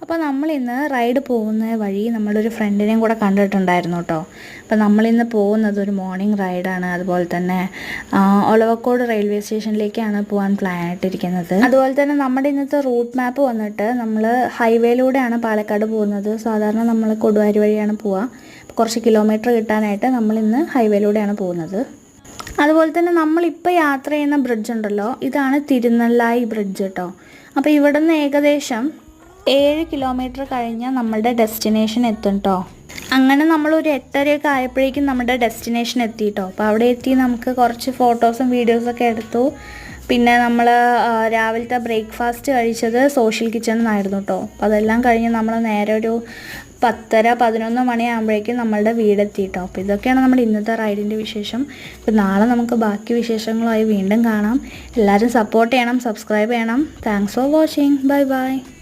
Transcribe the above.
അപ്പോൾ നമ്മളിന്ന് റൈഡ് പോകുന്ന വഴി നമ്മളൊരു ഫ്രണ്ടിനെയും കൂടെ കണ്ടിട്ടുണ്ടായിരുന്നു കേട്ടോ. അപ്പോൾ നമ്മളിന്ന് പോകുന്നത് ഒരു മോർണിംഗ് റൈഡാണ്. അതുപോലെ തന്നെ ഒലവക്കോട് റെയിൽവേ സ്റ്റേഷനിലേക്കാണ് പോകാൻ പ്ലാൻ ആയിട്ടിരിക്കുന്നത്. അതുപോലെ തന്നെ നമ്മുടെ ഇന്നത്തെ റൂട്ട് മാപ്പ് വന്നിട്ട് നമ്മൾ ഹൈവേയിലൂടെയാണ് പാലക്കാട് പോകുന്നത്. സാധാരണ നമ്മൾ കൊടുവാരി വഴിയാണ് പോവുക. കുറച്ച് കിലോമീറ്റർ കിട്ടാനായിട്ട് നമ്മളിന്ന് ഹൈവേയിലൂടെയാണ് പോകുന്നത്. അതുപോലെ തന്നെ നമ്മളിപ്പോൾ യാത്ര ചെയ്യുന്ന ബ്രിഡ്ജ് ഉണ്ടല്ലോ, ഇതാണ് തിരുനെല്ലായി ബ്രിഡ്ജ് കേട്ടോ. അപ്പോൾ ഇവിടെ നിന്ന് ഏകദേശം 7 കിലോമീറ്റർ കഴിഞ്ഞാൽ നമ്മളുടെ ഡെസ്റ്റിനേഷൻ എത്തും കേട്ടോ. അങ്ങനെ നമ്മളൊരു 8:30 ആയപ്പോഴേക്കും നമ്മുടെ ഡെസ്റ്റിനേഷൻ എത്തി കേട്ടോ. അപ്പോൾ അവിടെ എത്തി നമുക്ക് കുറച്ച് ഫോട്ടോസും വീഡിയോസൊക്കെ എടുത്തു. പിന്നെ നമ്മൾ രാവിലത്തെ ബ്രേക്ക്ഫാസ്റ്റ് കഴിച്ചത് സോഷ്യൽ കിച്ചണിൽ നിന്നായിരുന്നു കേട്ടോ. അപ്പോൾ അതെല്ലാം കഴിഞ്ഞ് നമ്മൾ നേരെ ഒരു 10:30-11 മണിയാകുമ്പോഴേക്കും നമ്മളുടെ വീടെത്തി കേട്ടോ. അപ്പോൾ ഇതൊക്കെയാണ് നമ്മുടെ ഇന്നത്തെ റൈഡിൻ്റെ വിശേഷം. അപ്പോൾ നാളെ നമുക്ക് ബാക്കി വിശേഷങ്ങളുമായി വീണ്ടും കാണാം. എല്ലാവരും സപ്പോർട്ട് ചെയ്യണം, സബ്സ്ക്രൈബ് ചെയ്യണം. Thanks for watching. Bye bye.